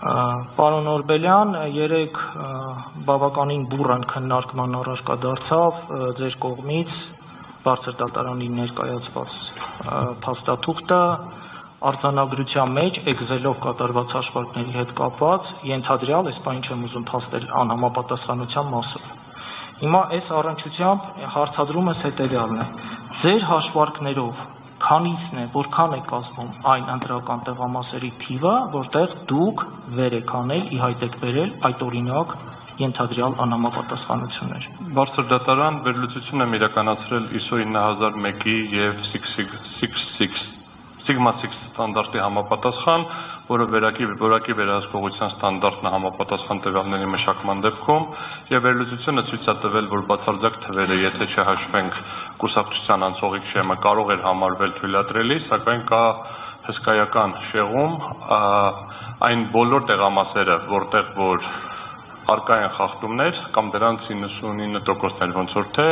Պարոն Օրբելյան, երեք բավականին բուռն քննարկման առարկա դարձավ ձեր կողմից բարձր դատարանի ներկայացված փաստաթուղթը արձանագրության մեջ էգզելով կատարված հաշվարկների հետ կապված ենթադրյալ, այս բանը չեմ ուզում փաստել անհամապատասխանության մասով։ Հիմա այս առնչությամբ հարցադրումս հետևյալն է. ձեր հաշվարկներով քանիսն է, որքան է կազմում այն ընտրական տեղամասերի թիվը, որտեղ դուք վեր եք անել, ի հայտ եք բերել այդ օրինակ ենթադրյալ անհամապատասխանություններ։ Բարձր դատարան վերլուծություն եմ իրականացրել ISO 9001-ի եւ Sigma 6 ստանդարտի համապատասխան, որը որակի վերահսկողության ստանդարտն է համապատասխան տվյալների մշակման դեպքում, եւ վերլուծությունը ցույց է տվել, որ բացարձակ թվերը, եթե չհաշվենք կուսակցության անցողիկ շեմը, կարող էր համարվել թույլատրելի, սակայն կա հսկայական շեղում այն բոլոր տեղամասերը, որտեղ որ արկա են խախտումներ կամ դրանց 99%-ներ ոնց որ թե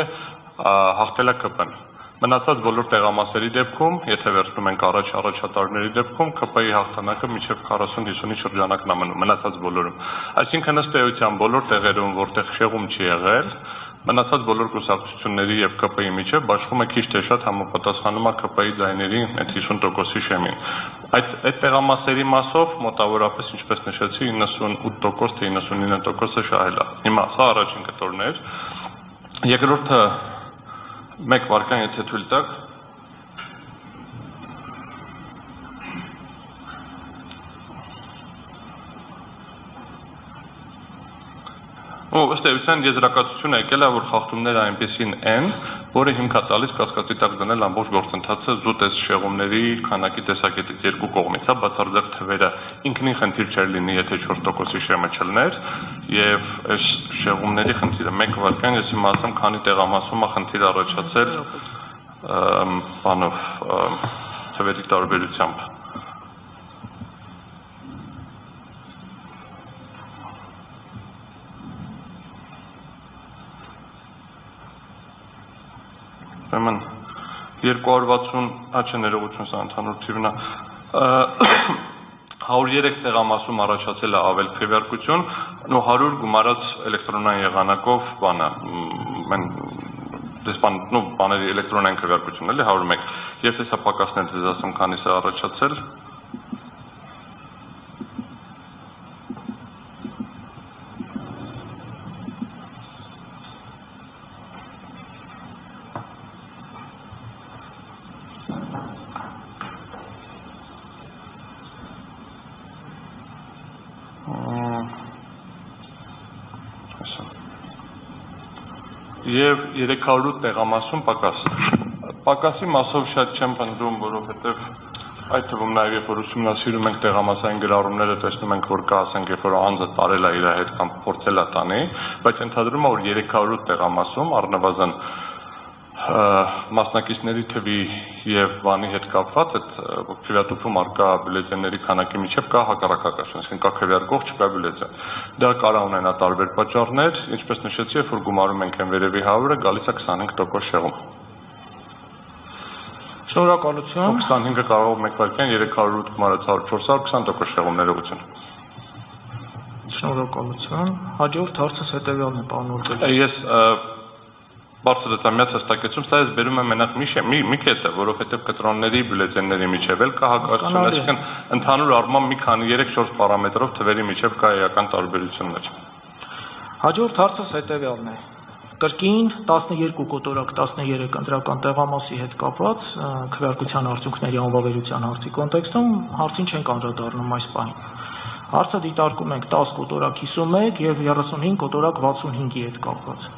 հաղթել է ԿՊ-ն։ Մնացած բոլոր տեղամասերի դեպքում, եթե վերցնում ենք առաջատարների դեպքում, ԿՊ-ի հաղթանակը մինչև 40-50-ի շրջանակն է մնում, մնացած բոլորում։ Այսինքն ըստ էության բոլոր տեղերում, որտեղ շեղում չի եղել, մնացած բոլոր կուսակցությունների եւ ԿՊ-ի միջև բաշխում է քիչ թե շատ համապատասխանում է ԿՊ-ի ձայների այդ 50%-ի շեմին։ Այդ տեղամասերի մասով մոտավորապես, ինչպես նշեցի, 98% թե 99%-ը շահել է։ Հիմա սա առաջին կտորն էր։ Երկրորդը մեկ վարքան, եթե թույլ տաք։ Ըստ էության եզրակացությունը եկել է, որ խախտումները այնպեսին են, որը հիմք է տալիս կասկածի տակ դնել ամբողջ գործընթացը զուտ այս շեղումների քանակի տեսակետից երկու կողմից, բացարձակ թվերը ինքնին խնդիր չէր լինի, եթե 4%-ի շեմը չլներ, եւ այս շեղումների խնդիրը մեկ վարքան, ես հիմա ասեմ, քանի տեղամասում է խնդիր առաջացել բանով թվերի տարբերությամբ։ Ուրեմն 260 ներողություն, սա ընդհանուր թիվն է, 103 տեղամասում առաջացել է ավել քվեարկություն, 100 գումարած էլեկտրոնային եղանակով բանը, բաների էլեկտրոնային քվեարկություն, էլի 101, եւ ես հապակասնել ձեզ ասեմ, քանիս է առաջացել։ Եվ 300 տեղամասում պակաս։ Պակասի մասով շատ չեմ պնդում, որովհետև այդ թվում նաև երբ որ ուսումնասիրում ենք տեղամասային գրառումները, տեսնում ենք, որ կա, ասենք, երբ որ անձը տարել է իր հետ կամ փորձել է տանի, բայց ընդհանրում է, որ 300 տեղամասում առնվազն մասնակիցների թվի եւ բանի հետ կապված այդ քվեատուփում արկա բյուլետենների քանակի միջև կա հակառակականություն, այսինքն կա քվեարկող, չկա բյուլետեն։ Դա կարող ունենա տարբեր պատճառներ, ինչպես նշեցի, երբ որ գումարում ենք այն վերևի 100-ը, գալիս է 25% շեղում։ Շնորհակալություն։ 25-ը կարող է մեկ վայրկյան 300 գումարած 420% շեղում, ներողություն։ Շնորհակալություն։ Հաջորդ հարցս հետևյալն է, պարոն Օրբելյան։ Ես բարձր դատամյաց հստակեցում, սա ես բերում եմ մենակ մի կետը, որովհետև կտրոնների բյուլետենների միջև էլ կա հակասություն, այսինքն ընդհանուր առմամբ մի քանի 3-4 պարամետրով թվերի միջև կա էական տարբերություններ։ Հաջորդ հարցս հետևյալն է։ Կրկին 12 կոտորակ 13 ընտրական տեղամասի հետ կապված քվեարկության արդյունքների անվավերության հարցի կոնտեքստում հարցին չենք անդրադառնում այս պահին։ Հարցը դիտարկում ենք 10 կոտորակ 51 եւ 35 կոտորակ 65-ի հետ կապված։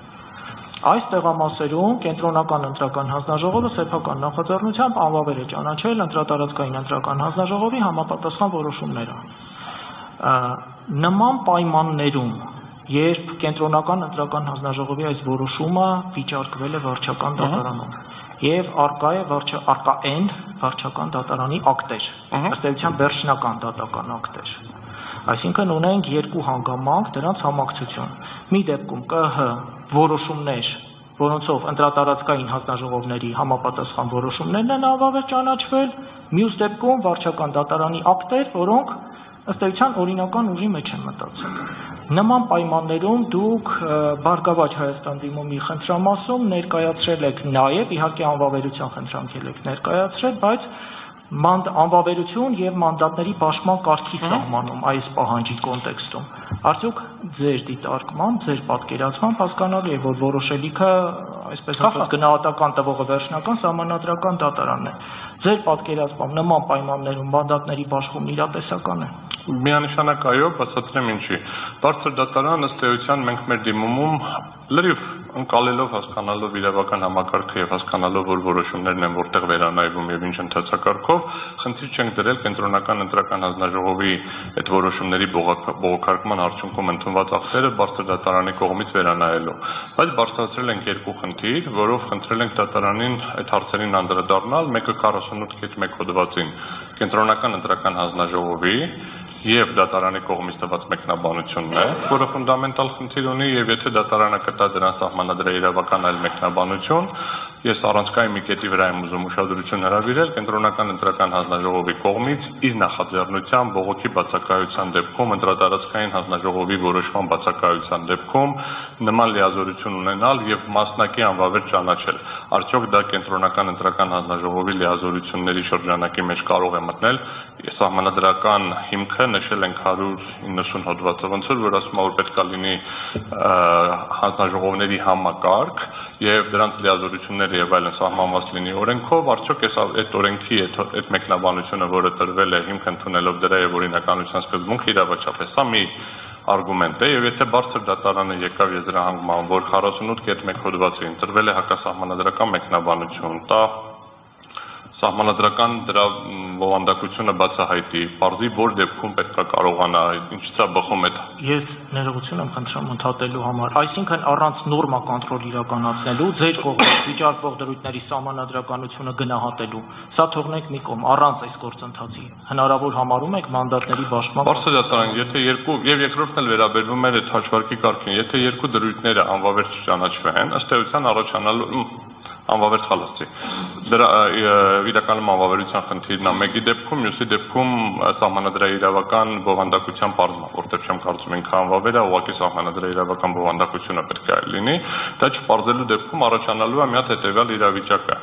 Այս տեղամասերում կենտրոնական ընտրական հանձնաժողովը սեփական նախաձեռնությամբ անվավեր է ճանաչել ընտրատարածքային ընտրական հանձնաժողովի համապատասխան որոշումները։ Նման պայմաններում, երբ կենտրոնական ընտրական հանձնաժողովի այս որոշումը վիճարկվել է վարչական դատարանում եւ արկա են վարչական դատարանի ակտեր, ըստ էության վերջնական դատական ակտեր։ Այսինքն ունենք երկու հանգամանք, դրանց համակցություն։ Մի դեպքում ԿՀ որոշումներ, որոնցով ընտրատարածքային հանձնաժողովների համապատասխան որոշումներն են անվավեր ճանաչվել, մյուս դեպքում վարչական դատարանի ակտեր, որոնք ըստ էության օրինական ուժի մեջ են մտածել։ Նման պայմաններում դուք Բարգավաճ Հայաստան դիմումի խնդրամասում ներկայացրել եք նաև, իհարկե անվավերության խնդրանքել եք ներկայացրել, բայց անվավերություն եւ մանդատների պաշտպան կարգի սահմանում այս պահանջի կոնտեքստում։ Արդյոք ձեր դիտարկմամբ, ձեր պատկերացմամբ հասկանալի է, որ որոշելիքը, այսպես ասած, գնահատական տվողը վերջնական սահմանադրական դատարանն է։ Ձեր պատկերացմամբ նման պայմաններում մանդատների բաշխումն իրատեսական է։ Միանշանակ այո, բացատրեմ ինչի։ Բարձր դատարան ըստ էության մենք մեր դիմումում լրիվ ընկալելով, հասկանալով իրավական համակարգը եւ հասկանալով, որ որոշումներն են որտեղ վերանայվում եւ ինչ ընթացակարգով, խնդիր չենք դրել կենտրոնական ընտրական հանձնաժողովի այդ որոշումների բողոքարկման արդյունքում ընդունված ակտերը բարձր դատարանի կողմից վերանայելու։ Բայց բարձրացրել ենք երկու խնդիր, որով խնդրել ենք դատարանին այդ հարցերին անդրադառնալ, մեկը 48.1 հոդվածին կենտրոնական ընտրական հանձնաժողովի եւ դատարանի կողմից տված մեկնաբանությունն է, որը ֆունդամենտալ խնդիր ունի եւ եթե դատարանը կտա դրան սահմանադրաիրավական այլ մեկնաբանություն, ես առանցքային մի կետի վրա եմ ուզում ուշադրություն հրավիրել կենտրոնական ընտրական հանձնաժողովի կողմից իր նախաձեռնությամբ բողոքի բացակայության դեպքում ընտրատարածքային հանձնաժողովի որոշման բացակայության դեպքում նման լիազորություն ունենալ եւ մասնակի անվավեր ճանաչել։ Արդյոք դա կենտրոնական ընտրական հանձնաժողովի լիազորությունների շրջանակի մեջ կարող է մտնել սահմանադրական հիմքը նշել ենք 190 հոդվածը, ոնց որ ասում է, որ պետք է լինի հանձնաժողովների համակարգ եւ դրանց լիազորությունները եւ այլն սահմանված լինի օրենքով, արդյոք այդ օրենքի այդ մեկնաբանությունը, որը տրվել է հիմք ընդունելով դրա եւ օրինականության սկզբունքը իրավաչափ է, սա մի արգումենտ է եւ եթե բարձր դատարանը եկավ եզրահանգման, որ 48.1 հոդվածի ընտրվել է հակասահմանադրական մեկնաբանություն, դա սահմանադրական դրա բովանդակությունը բացահայտի, բարձի որ դեպքում պետք է կարողանա, ինչից է բխում այդ։ Ես ներողություն եմ խնդրում ընդհատելու համար, այսինքն առանց նորմա կոնտրոլ իրականացնելու, ձեր կողմից վիճարկվող դրույթների սահմանադրականությունը գնահատելու, սա թողնենք մի կողմ, առանց այս գործընթացի հնարավոր համարում եք մանդատների բաշխման։ Բարձր դատարան, եթե երկու եւ երկրորդն էլ վերաբերվում է այդ հաշվարկի կարգին, եթե երկու դրույթները անվավեր չճանաչվեն, ըստ էության առաջանալու անվավեր խալացի։ Դրա իրականում անվավերության խնդիրն է մեկի դեպքում, մյուսի դեպքում սահմանադրաիրավական բովանդակության բարձրացում, որտեղ չեմ կարծում ինքը անվավերը, ուղղակի սահմանադրաիրավական բովանդակությունը պետք է լինի, դա չպարզելու դեպքում առաջանալու է մի հատ հետեւյալ իրավիճակը,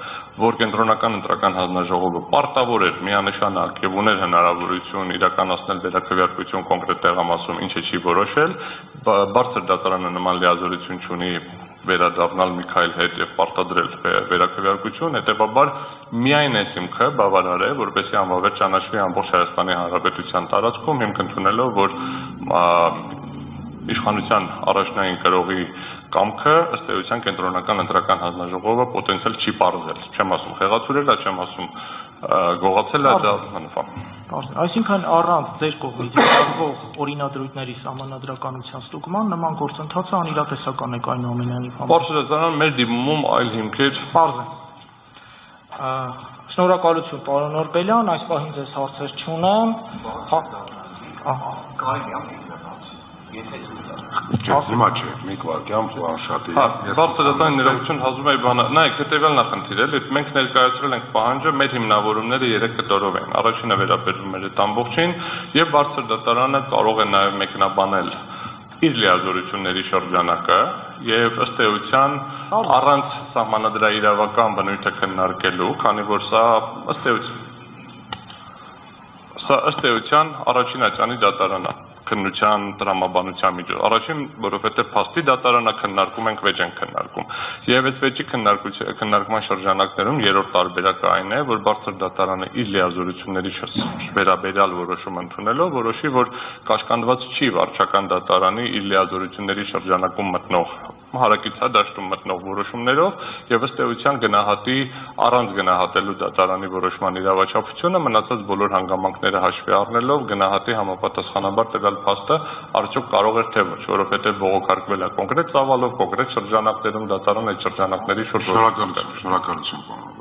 որ կենտրոնական ընտրական հանձնաժողովը պարտավոր էր միանշանակ եւ ուներ հնարավորություն իրականացնել վերաքվեարկություն կոնկրետ տեղամասում, ինչը չի որոշել, բարձր դատարանը նման լիազորություն չունի վերադառնալ Միքայել հետ եւ պարտադրել վերաքվեարկություն, հետեւաբար միայն այս հիմքը բավարար է, որպեսզի անվավեր ճանաչվի ամբողջ Հայաստանի Հանրապետության տարածքում, հիմք ընդունելով, որ իշխանության առաջնային կրողի կամքը ըստ էության կենտրոնական ընտրական հանձնաժողովը պոտենցիալ չի պարզել, չեմ ասում խեղաթյուրել, չեմ ասում գողացել, դա Այսինքն առանց ձեր կողմից իրավող օրինադրույթների սահմանադրականության ստուգման նման գործընթացը անիրատեսական է այնուամենայնիվ համար։ Բարձր դատարան մեր դիմումում այլ հիմքեր Պարզ է։ Շնորհակալություն պարոն Օրբելյան, այս պահին ձեզ հարցեր չունեմ։ Հիմա չէ, մի վարքյան պլանշատի։ Բարձր դատարանի ներողություն հազում է բանը, նայեք, հետևյալն է խնդիրը, մենք ներկայացրել ենք պահանջը, մեր հիմնավորումները 3 կտորով են։ Առաջինը վերաբերվում էր այդ ամբողջին եւ բարձր դատարանը կարող է նաեւ մեկնաբանել իր լիազորությունների շրջանակը եւ ըստ էության առանց սահմանադրաիրավական բնույթը քննարկելու, քանի որ սա ըստ էության առաջին աճանի դատարանն է քննության տրամաբանության միջոց։ Առաջին, որովհետև փաստի դատարանը քննարկում ենք վեճ են քննարկում։ Եվ այս վեճի քննարկման շրջանակներում երրորդ տարբերակը այն է, որ բարձր դատարանը իր լիազորությունների վերաբերյալ որոշում ընդունելով որոշի, որ կաշկանդված չի վարչական դատարանի իր լիազորությունների շրջանակում մտնող հարակից դաշտում մտնող որոշումներով եւ ըստ էության գնահատի առանց գնահատելու դատարանի որոշման իրավաչափությունը մնացած բոլոր հանգամանքները հաշվի առնելով գնահատի համապատասխանաբար տվյալ փաստը արդյոք կարող էր թե ոչ, որովհետեւ բողոքարկվել է կոնկրետ ծավալով, կոնկրետ շրջանակներում դատարան այդ շրջանակների շուրջ։ Շնորհակալություն, շնորհակալություն։